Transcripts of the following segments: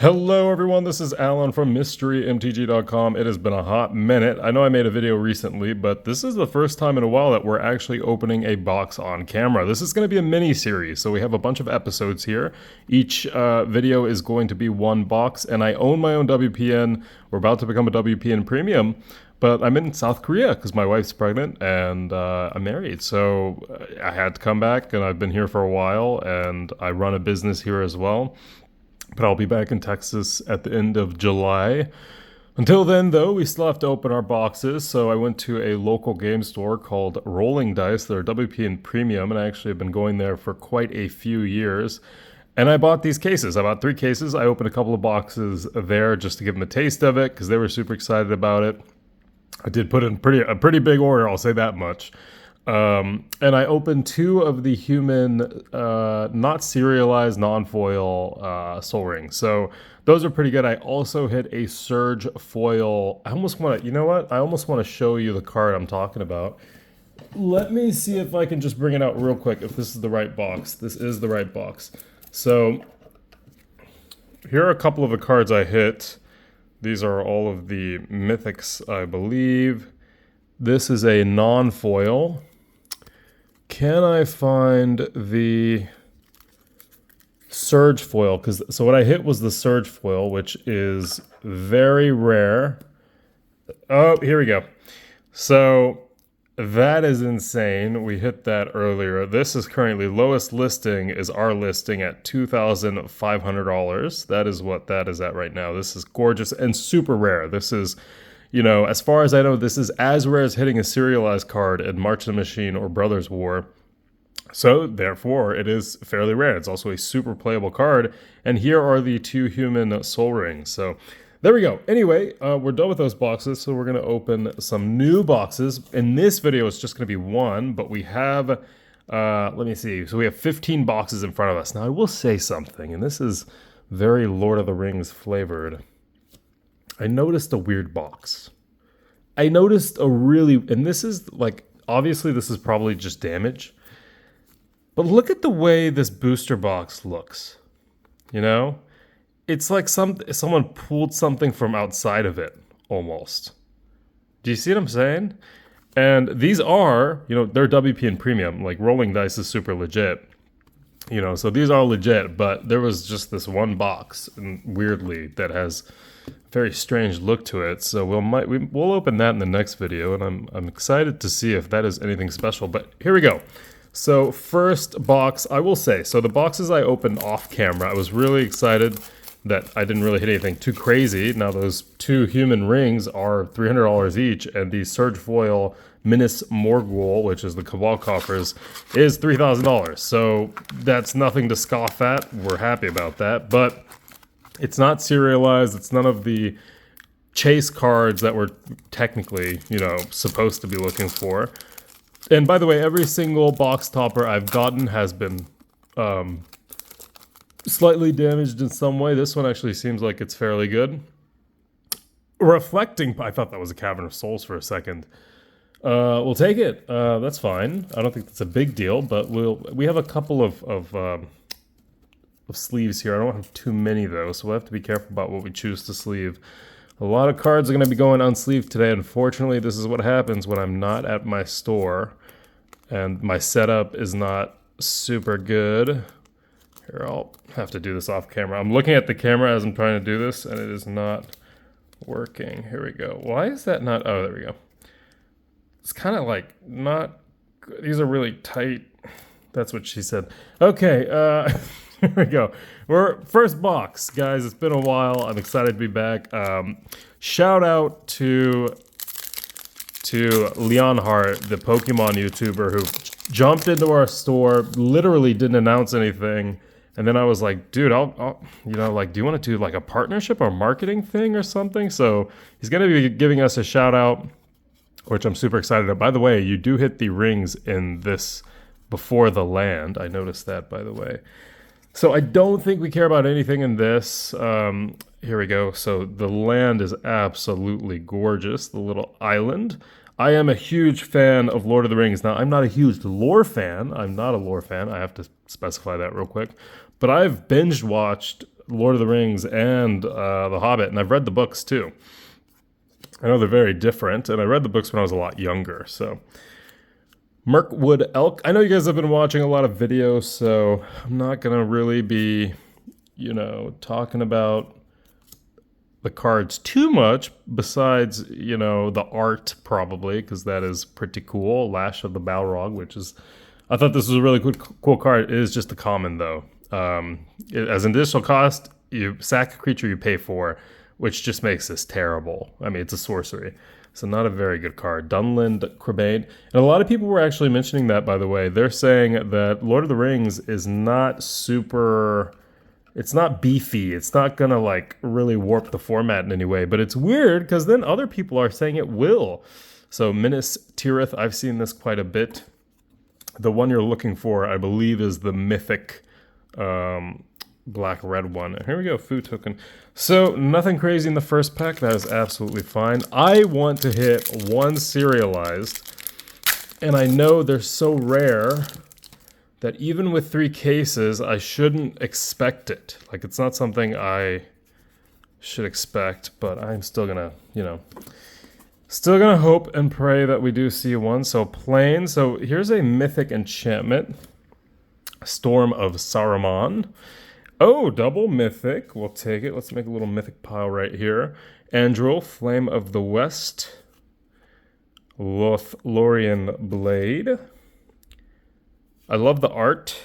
Hello everyone, this is Alan from MysteryMTG.com. It has been a hot minute. I know I made a video recently, but this is the first time in a while that we're actually opening a box on camera. This is going to be a mini-series, so we have a bunch of episodes here. Each video is going to be one box, and I own my own WPN. We're about to become a WPN Premium, but I'm in South Korea because my wife's pregnant and I'm married. So I had to come back, and I've been here for a while, and I run a business here as well. But I'll be back in Texas at the end of July. Until then, though, we still have to open our boxes. So I went to a local game store called Rolling Dice. They're WPN Premium, and I actually have been going there for quite a few years. And I bought these cases. I bought 3 cases. I opened a couple of boxes there just to give them a taste of it because they were super excited about it. I did put in a pretty big order, I'll say that much. And I opened 2 of the human, not serialized, non-foil Soul Rings. So those are pretty good. I also hit a Surge foil. I almost want to, you know what? I almost want to show you the card I'm talking about. Let me see if I can just bring it out real quick, if this is the right box. This is the right box. So here are a couple of the cards I hit. These are all of the mythics, I believe. This is a non-foil. Can I find the Surge foil? So what I hit was the Surge foil, which is very rare. Oh, here we go. So that is insane. We hit that earlier. This is currently lowest listing is our listing at $2,500. That is what that is at right now. This is gorgeous and super rare. This is, you know, as far as I know, this is as rare as hitting a serialized card in March of the Machine or Brothers War. So, therefore, it is fairly rare. It's also a super playable card. And here are the 2 human Soul Rings. So, there we go. Anyway, we're done with those boxes, so we're going to open some new boxes. In this video, it's just going to be 1, but we have, let me see. So, we have 15 boxes in front of us. Now, I will say something, and this is very Lord of the Rings flavored. I noticed a weird box. I noticed a really, and this is like, obviously this is probably just damage, but look at the way this booster box looks. You know, it's like someone pulled something from outside of it almost. Do you see what I'm saying? And these are, you know, they're WPN Premium, like Rolling Dice is super legit. You know, so these are legit, but there was just this one box, and weirdly, that has very strange look to it. So we'll open that in the next video, and I'm excited to see if that is anything special. But here we go. So first box, I will say, so the boxes I opened off camera, I was really excited that I didn't really hit anything too crazy. Now those 2 human rings are $300 each, and the Surge foil Minas Morgul, which is the Cabal Coffers, is $3,000. So that's nothing to scoff at. We're happy about that, but it's not serialized. It's none of the chase cards that we're technically, you know, supposed to be looking for. And by the way, every single box topper I've gotten has been slightly damaged in some way. This one actually seems like it's fairly good. Reflecting, I thought that was a Cavern of Souls for a second. We'll take it. That's fine. I don't think that's a big deal, but we have a couple of sleeves here. I don't have too many though, so we'll have to be careful about what we choose to sleeve. A lot of cards are going to be going unsleeved today. Unfortunately, this is what happens when I'm not at my store and my setup is not super good. Here, I'll have to do this off camera. I'm looking at the camera as I'm trying to do this, and it is not working. Here we go. Why is that not? Oh, there we go. It's kind of like not good. These are really tight. That's what she said. Okay, here we go. We're first box, guys. It's been a while. I'm excited to be back. Shout out to Leonhardt, the Pokemon YouTuber, who jumped into our store, literally didn't announce anything, and then I was like, dude, I'll you know, like, do you want to do like a partnership or marketing thing or something? So he's gonna be giving us a shout out, which I'm super excited about. By the way, you do hit the rings in this before the land. I noticed that, by the way. So I don't think we care about anything in this. Here we go. So the land is absolutely gorgeous, the little island. I am a huge fan of Lord of the Rings. Now, I'm not a huge lore fan. I have to specify that real quick. But I've binge watched Lord of the Rings and The Hobbit, and I've read the books too. I know they're very different, and I read the books when I was a lot younger. So, Mirkwood Elk. I know you guys have been watching a lot of videos, so I'm not going to really be, talking about the cards too much besides, the art probably, because that is pretty cool. Lash of the Balrog, which is, I thought this was a really cool card. It is just a common though. As an additional cost, you sack a creature you pay for, which just makes this terrible. I mean, it's a sorcery. So not a very good card. Dunland Crabane. And a lot of people were actually mentioning that, by the way. They're saying that Lord of the Rings is not super... It's not beefy. It's not going to, really warp the format in any way. But it's weird, because then other people are saying it will. So Minas Tirith, I've seen this quite a bit. The one you're looking for, I believe, is the mythic black-red one. Here we go, food token. So, nothing crazy in the first pack. That is absolutely fine. I want to hit one serialized, and I know they're so rare that even with 3 cases, I shouldn't expect it. It's not something I should expect, but I'm still gonna, still gonna hope and pray that we do see one. So, plain. So, here's a mythic enchantment. Storm of Saruman. Oh, double mythic. We'll take it. Let's make a little mythic pile right here. Andril, Flame of the West. Lothlorien Blade. I love the art.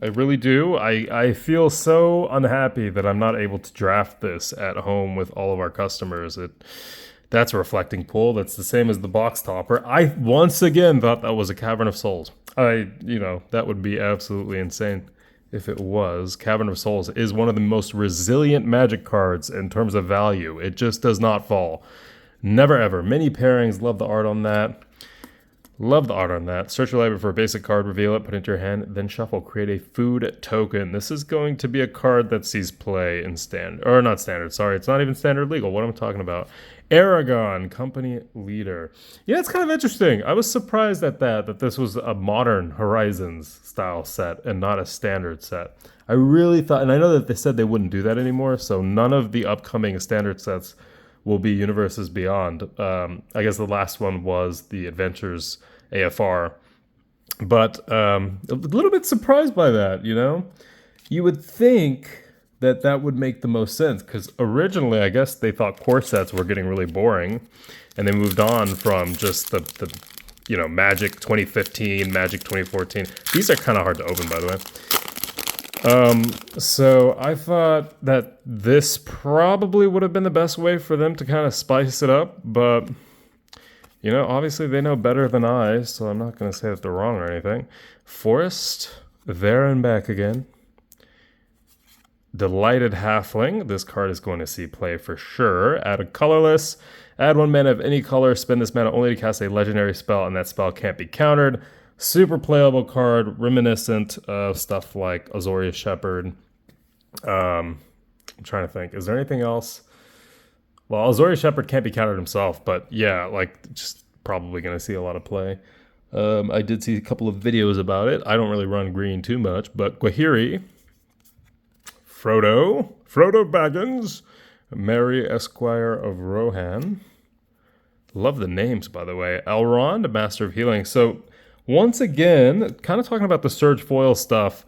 I really do. I feel so unhappy that I'm not able to draft this at home with all of our customers. That's a reflecting pool. That's the same as the box topper. I once again thought that was a Cavern of Souls. That would be absolutely insane if it was. Cavern of Souls is one of the most resilient Magic cards in terms of value. It just does not fall. Never ever. Many pairings. Love the art on that. Love the art on that. Search your library for a basic card, reveal it, put it into your hand, then shuffle. Create a food token. This is going to be a card that sees play in standard. Or not standard, sorry. It's not even standard legal. What am I talking about? Aragon, company leader. Yeah, it's kind of interesting. I was surprised at that this was a modern Horizons style set and not a standard set. I really thought, and I know that they said they wouldn't do that anymore, so none of the upcoming standard sets will be Universes Beyond. I guess the last one was the Adventures AFR. But a little bit surprised by that, You would think that would make the most sense, because originally I guess they thought core sets were getting really boring, and they moved on from just the Magic 2015, Magic 2014. These are kind of hard to open, by the way. So I thought that this probably would have been the best way for them to kind of spice it up, but obviously they know better than I, so I'm not going to say that they're wrong or anything. Forest, there and back again. Delighted Halfling. This card is going to see play for sure. Add a colorless. Add 1 mana of any color. Spend this mana only to cast a legendary spell, and that spell can't be countered. Super playable card, reminiscent of stuff like Azorius Shepherd. I'm trying to think. Is there anything else? Well, Azorius Shepherd can't be countered himself, but yeah, just probably going to see a lot of play. I did see a couple of videos about it. I don't really run green too much, but Gwahiri, Frodo Baggins, Mary Esquire of Rohan. Love the names, by the way. Elrond, Master of Healing. So, once again, kind of talking about the Surge Foil stuff.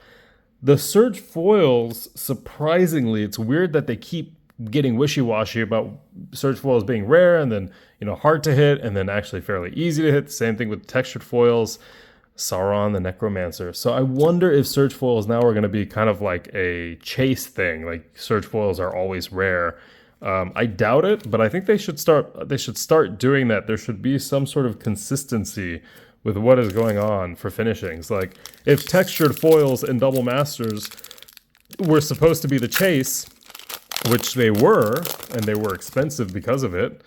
The Surge Foils, surprisingly, it's weird that they keep getting wishy-washy about Surge Foils being rare and then, hard to hit and then actually fairly easy to hit. The same thing with Textured Foils. Sauron the Necromancer. So I wonder if Surge Foils now are going to be kind of like a chase thing. Like Surge Foils are always rare. I doubt it, but I think they should start doing that. There should be some sort of consistency with what is going on for finishings. Like if Textured Foils and Double Masters were supposed to be the chase, which they were, and they were expensive because of it,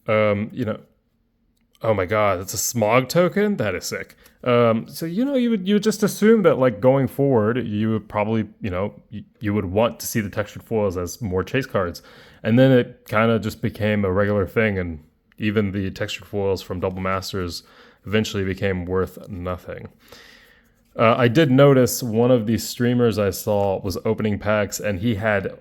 oh my god, it's a smog token? That is sick. So you would just assume that going forward, you would probably you would want to see the Textured Foils as more chase cards, and then it kind of just became a regular thing, and even the Textured Foils from Double Masters eventually became worth nothing. I did notice one of these streamers I saw was opening packs, and he had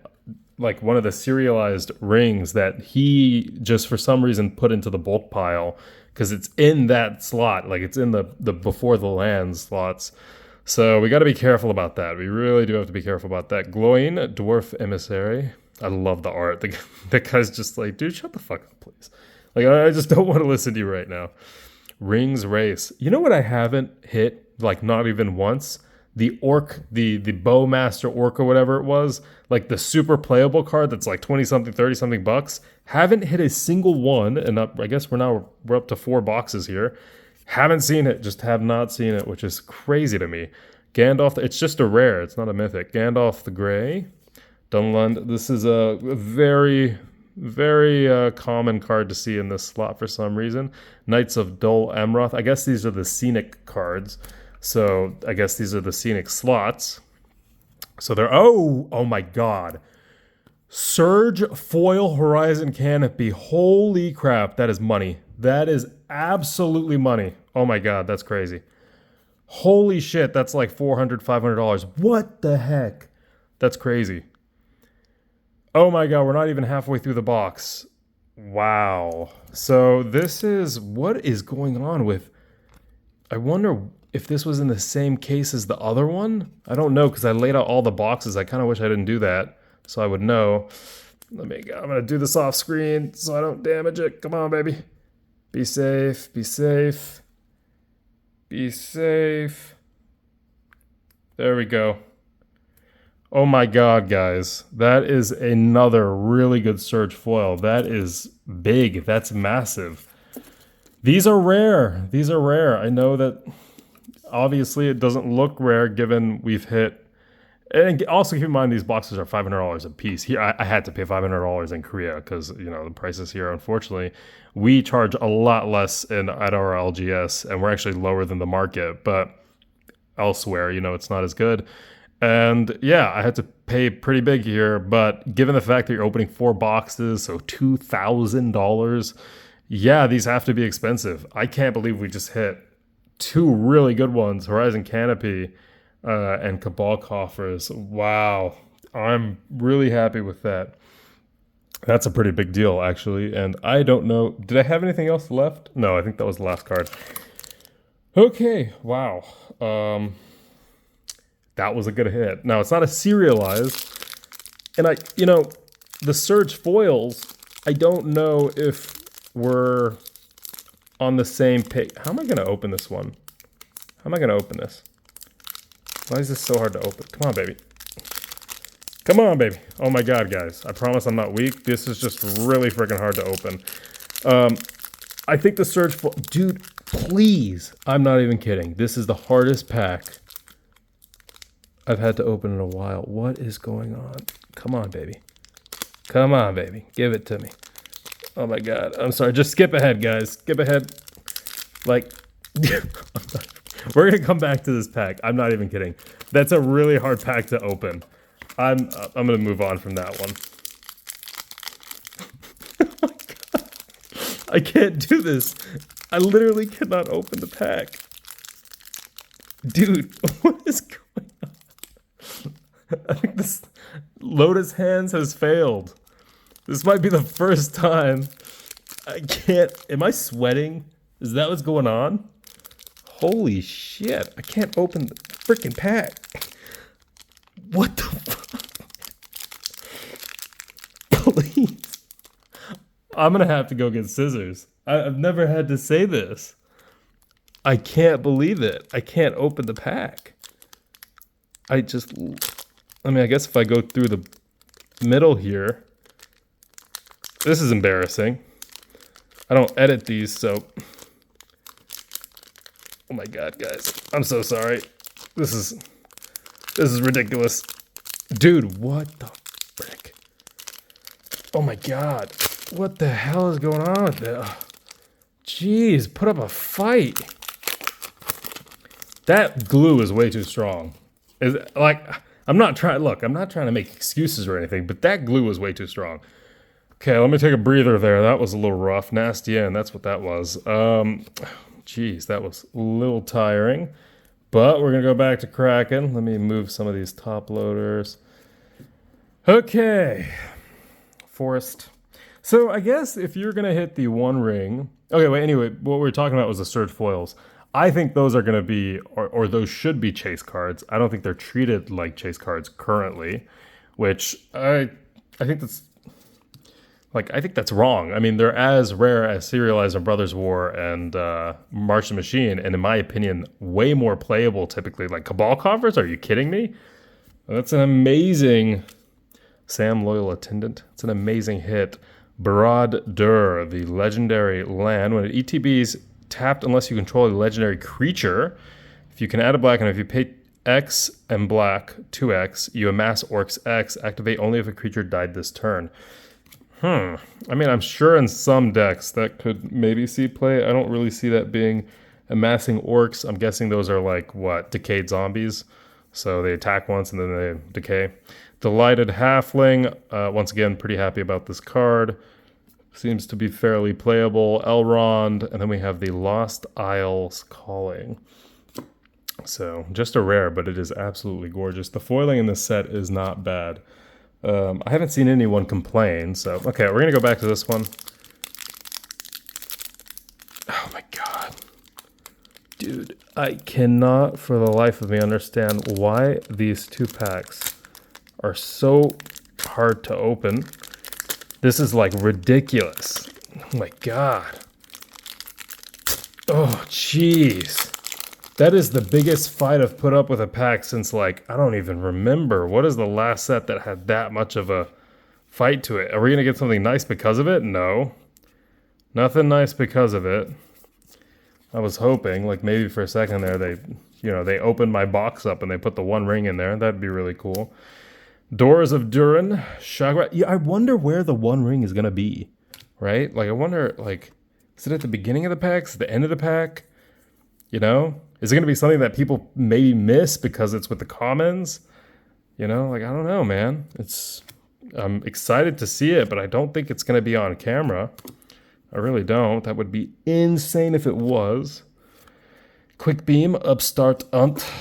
like one of the serialized rings that he just for some reason put into the bulk pile because it's in that slot, like it's in the before the land slots. So we got to be careful about that. We really do have to be careful about that. Glowing Dwarf Emissary. I love the art. The guy's just like, dude, shut the fuck up, please. Like, I just don't want to listen to you right now. Rings Race. You know what I haven't hit, like not even once? The Orc, the Bowmaster Orc or whatever it was, like the super playable card that's like 20 something, 30 something bucks. Haven't hit a single one, and I guess we're up to 4 boxes here. Haven't seen it, just have not seen it, which is crazy to me. Gandalf, it's just a rare, it's not a mythic. Gandalf the Grey. Dunlund, this is a very, very common card to see in this slot for some reason. Knights of Dol Amroth, I guess these are the scenic cards. So I guess these are the scenic slots. So they're, oh my God. Surge Foil Horizon Canopy. Holy crap, that is money. That is absolutely money. Oh my God, that's crazy. Holy shit, that's like $400, $500. What the heck? That's crazy. Oh my God, we're not even halfway through the box. Wow. So this is, what is going on with, I wonder if this was in the same case as the other one. I don't know because I laid out all the boxes. I kind of wish I didn't do that so I would know. I'm going to do this off screen so I don't damage it. Come on, baby. Be safe, be safe. Be safe. There we go. Oh my God, guys. That is another really good Surge foil. That is big. That's massive. These are rare. These are rare. I know that obviously it doesn't look rare given we've hit. And also keep in mind these boxes are $500 a piece. Here, I had to pay $500 in Korea because, you know, the prices here, unfortunately, we charge a lot less at our LGS and we're actually lower than the market. But elsewhere, you know, it's not as good. And yeah, I had to pay pretty big here, but given the fact that you're opening 4 boxes, so $2,000, yeah, these have to be expensive. I can't believe we just hit 2 really good ones, Horizon Canopy and Cabal Coffers. Wow, I'm really happy with that. That's a pretty big deal, actually, and I don't know, did I have anything else left? No, I think that was the last card. Okay, wow. That was a good hit. Now, it's not a serialized. And the Surge foils, I don't know if we're on the same page. How am I going to open this one? How am I going to open this? Why is this so hard to open? Come on, baby. Come on, baby. Oh my God, guys. I promise I'm not weak. This is just really freaking hard to open. I think the Surge foil... Dude, please. I'm not even kidding. This is the hardest pack I've had to open in a while. What is going on? Come on, baby. Come on, baby. Give it to me. Oh my God. I'm sorry. Just skip ahead, guys. Skip ahead. Like, we're going to come back to this pack. I'm not even kidding. That's a really hard pack to open. I'm going to move on from that one. Oh my God. I can't do this. I literally cannot open the pack. Dude, what is going on? I think this Lotus Hands has failed. This might be the first time. I can't. Am I sweating? Is that what's going on? Holy shit. I can't open the freaking pack. What the fuck? Please. I'm going to have to go get scissors. I've never had to say this. I can't believe it. I can't open the pack. I guess if I go through the middle here, this is embarrassing. I don't edit these, so. Oh my God, guys. I'm so sorry. This is ridiculous. Dude, what the frick? Oh my God. What the hell is going on with this? Jeez, put up a fight. That glue is way too strong. I'm not trying to make excuses or anything, but that glue was way too strong. Okay, let me take a breather there. That was a little rough. Nasty end, that's what that was. Geez, that was a little tiring. But we're going to go back to Kraken. Let me move some of these top loaders. Okay, Forest. So I guess if you're gonna hit the one ring, okay. Wait. Anyway, what we were talking about was the surge foils. I think those are gonna be, or those should be chase cards. I don't think they're treated like chase cards currently, which I think that's I think that's wrong. I mean, they're as rare as Serialized and Brothers War and March the Machine, and in my opinion, way more playable typically. Like Cabal Coffers, are you kidding me? That's an amazing Sam Loyal Attendant. It's an amazing hit. Barad Dur, the legendary land. When it ETBs tapped unless you control a legendary creature, if you can add a black and if you pay X and black 2X, you amass Orcs X. Activate only if a creature died this turn. I mean, I'm sure in some decks that could maybe see play. I don't really see that being amassing orcs. I'm guessing those are like, what, decayed zombies? So they attack once and then they decay. Delighted Halfling. Once again, pretty happy about this card. Seems to be fairly playable. Elrond. And then we have the Lost Isles Calling. So just a rare, but it is absolutely gorgeous. The foiling in this set is not bad. I haven't seen anyone complain, so... Okay, we're going to go back to this one. Oh my god. Dude, I cannot for the life of me understand why these 2 packs are so hard to open. This is, like, ridiculous. Oh my god. Oh, jeez. That is the biggest fight I've put up with a pack since, like, I don't even remember. What is the last set that had that much of a fight to it? Are we going to get something nice because of it? No. Nothing nice because of it. I was hoping, like, maybe for a second there, they opened my box up and they put the one ring in there. That'd be really cool. Doors of Durin. Chagra. Yeah, I wonder where the one ring is going to be, right? Like, I wonder, like, is it at the beginning of the pack? Is it the end of the pack? You know? Is it going to be something that people maybe miss because it's with the commons? You know, like, I don't know, man. I'm excited to see it, but I don't think it's going to be on camera. I really don't. That would be insane if it was. Quick Beam, Upstart Unt.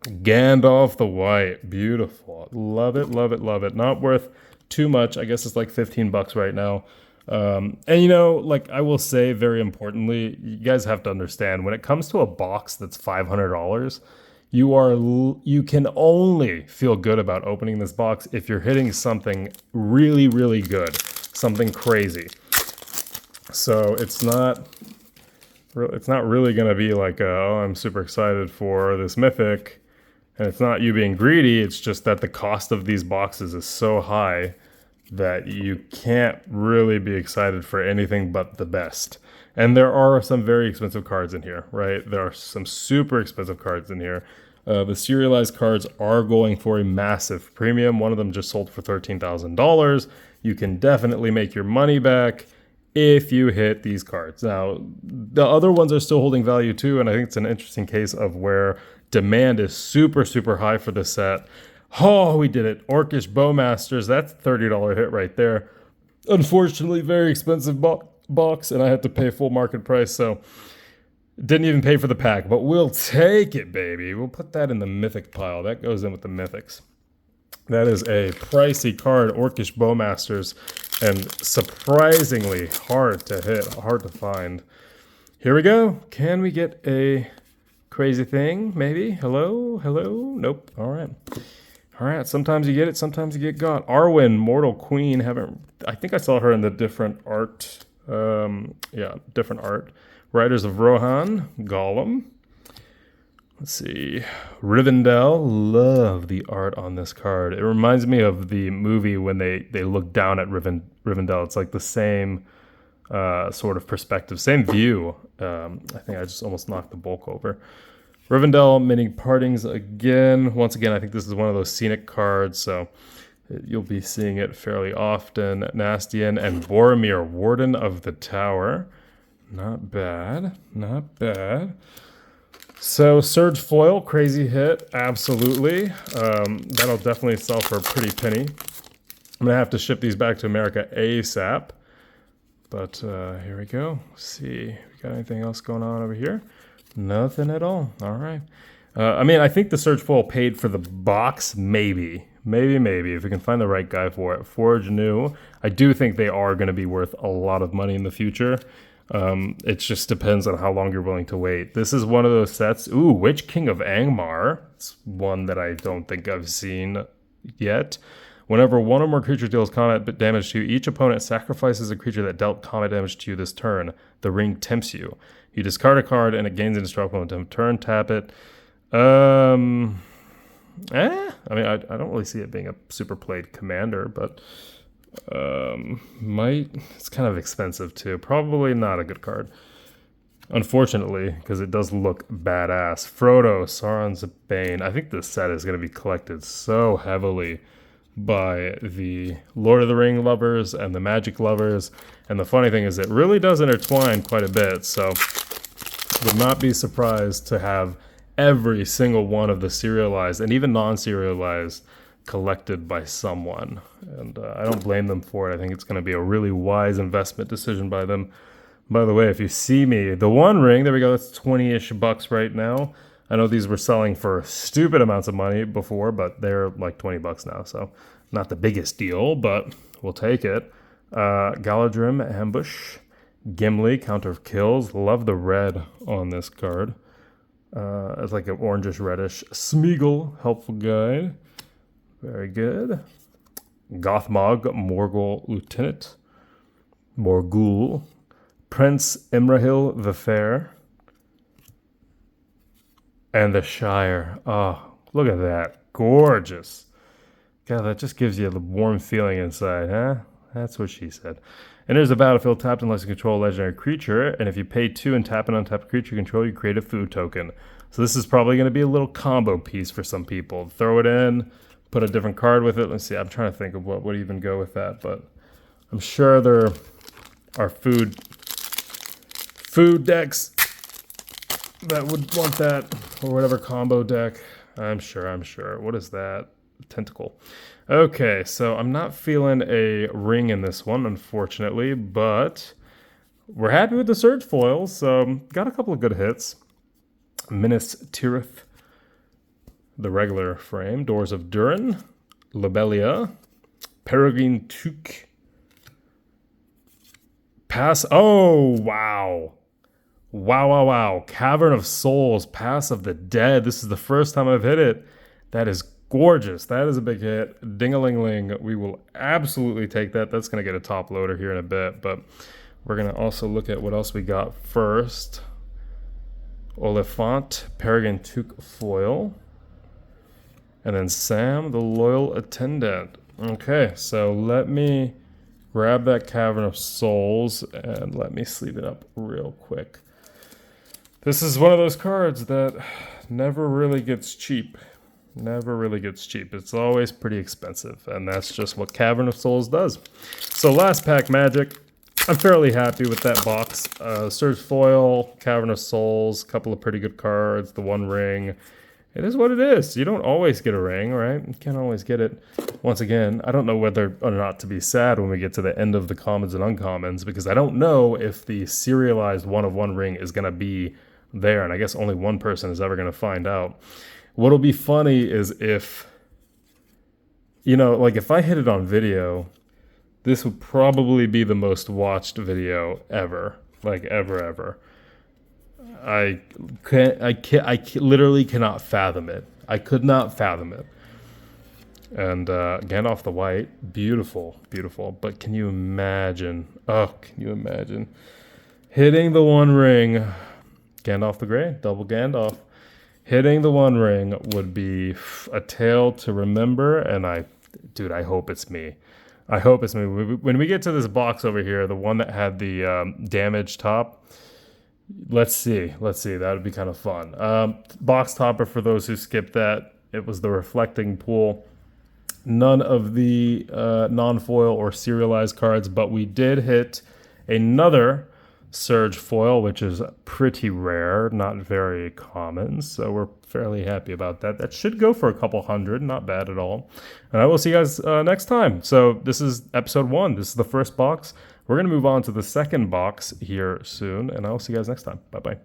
Gandalf the White. Beautiful. Love it, love it, love it. Not worth too much. I guess it's like $15 right now. And you know, like I will say very importantly, you guys have to understand when it comes to a box that's $500, you can only feel good about opening this box if you're hitting something really, really good, something crazy. So it's not really going to be like, oh, I'm super excited for this mythic. And it's not you being greedy. It's just that the cost of these boxes is so high that you can't really be excited for anything but the best. And there are some very expensive cards in here, right? There are some super expensive cards in here. The serialized cards are going for a massive premium. One of them just sold for $13,000. You can definitely make your money back if you hit these cards. Now, the other ones are still holding value too, and I think it's an interesting case of where demand is super, super high for this set. Oh, we did it. Orcish Bowmasters. That's a $30 hit right there. Unfortunately, very expensive box, and I had to pay full market price, so didn't even pay for the pack. But we'll take it, baby. We'll put that in the mythic pile. That goes in with the mythics. That is a pricey card, Orcish Bowmasters, and surprisingly hard to hit, hard to find. Here we go. Can we get a crazy thing? Maybe. Hello? Hello? Nope. All right. All right, sometimes you get it, sometimes you get got. Arwen, Mortal Queen, I think I saw her in the different art. Different art. Riders of Rohan, Gollum. Let's see. Rivendell, love the art on this card. It reminds me of the movie when they look down at Rivendell. It's like the same sort of perspective, same view. I think I just almost knocked the bulk over. Rivendell, Many Partings again. Once again, I think this is one of those scenic cards, so you'll be seeing it fairly often. Nastian and Boromir, Warden of the Tower. Not bad, not bad. So, Surge Foil, crazy hit, absolutely. That'll definitely sell for a pretty penny. I'm going to have to ship these back to America ASAP. But here we go. Let's see, we got anything else going on over here? Nothing at all. All right. I mean, I think the Surge Foil paid for the box, maybe. Maybe, if we can find the right guy for it. Forge New. I do think they are going to be worth a lot of money in the future. It just depends on how long you're willing to wait. This is one of those sets. Ooh, Witch King of Angmar. It's one that I don't think I've seen yet. Whenever one or more creatures deals combat damage to you, each opponent sacrifices a creature that dealt combat damage to you this turn. The ring tempts you. You discard a card and it gains indestructible until turn. Tap it. I mean, I don't really see it being a super played commander, but it's kind of expensive too. Probably not a good card, unfortunately, because it does look badass. Frodo, Sauron's Bane. I think this set is going to be collected so heavily by the Lord of the Ring lovers and the Magic lovers. And the funny thing is it really does intertwine quite a bit, so would not be surprised to have every single one of the serialized and even non-serialized collected by someone. And I don't blame them for it. I think it's going to be a really wise investment decision by them. By the way, if you see me, the One Ring, there we go, that's 20-ish bucks right now. I know these were selling for stupid amounts of money before, but they're like 20 bucks now, so not the biggest deal, but we'll take it. Galadrim, Ambush, Gimli, Counter of Kills. Love the red on this card. It's like an orangish reddish. Smeagol, Helpful Guide. Very good. Gothmog, Morgul Lieutenant. Morgul. Prince Imrahil the Fair. And the Shire. Oh, look at that. Gorgeous. God, that just gives you the warm feeling inside, huh? That's what she said. Enters the battlefield tapped unless you control a legendary creature, and if you pay 2 and tap an untapped creature you control, you create a food token. So this is probably going to be a little combo piece for some people. Throw it in, put a different card with it. Let's see, I'm trying to think of what would even go with that, but I'm sure there are food decks that would want that, or whatever combo deck. I'm sure. What is that? Tentacle. Okay, so I'm not feeling a ring in this one, unfortunately, but we're happy with the Surge foils, so got a couple of good hits. Minas Tirith, the regular frame. Doors of Durin, Lobelia, Peregrine Took, Oh, wow. Wow. Cavern of Souls, Pass of the Dead. This is the first time I've hit it. That is gorgeous. That is a big hit. Ding-a-ling-ling. We will absolutely take that. That's going to get a top loader here in a bit, but we're going to also look at what else we got first. Oliphant, Peregrine Took foil. And then Sam, the Loyal Attendant. Okay, so let me grab that Cavern of Souls and let me sleeve it up real quick. This is one of those cards that never really gets cheap. It's always pretty expensive, and that's just what Cavern of Souls does. So last pack Magic. I'm fairly happy with that box. Surge foil, Cavern of Souls, a couple of pretty good cards, the One Ring. It is what it is. You don't always get a ring, right? You can't always get it. Once again, I don't know whether or not to be sad when we get to the end of the commons and uncommons, because I don't know if the serialized one of one ring is going to be there, and I guess only one person is ever going to find out. What'll be funny is if, like if I hit it on video, this would probably be the most watched video ever, like ever. I literally cannot fathom it. I could not fathom it. And Gandalf the White, beautiful. But can you imagine? Hitting the One Ring, Gandalf the Grey, double Gandalf. Hitting the One Ring would be a tale to remember, and I hope it's me. When we get to this box over here, the one that had the damage top, let's see. That would be kind of fun. Box topper, for those who skipped that, it was the Reflecting Pool. None of the non-foil or serialized cards, but we did hit another Surge foil, which is pretty rare, not very common, so we're fairly happy about that. That should go for a couple hundred, not bad at all. And I will see you guys next time. So this is episode 1. This is the first box. We're going to move on to the second box here soon, and I will see you guys next time. Bye-bye.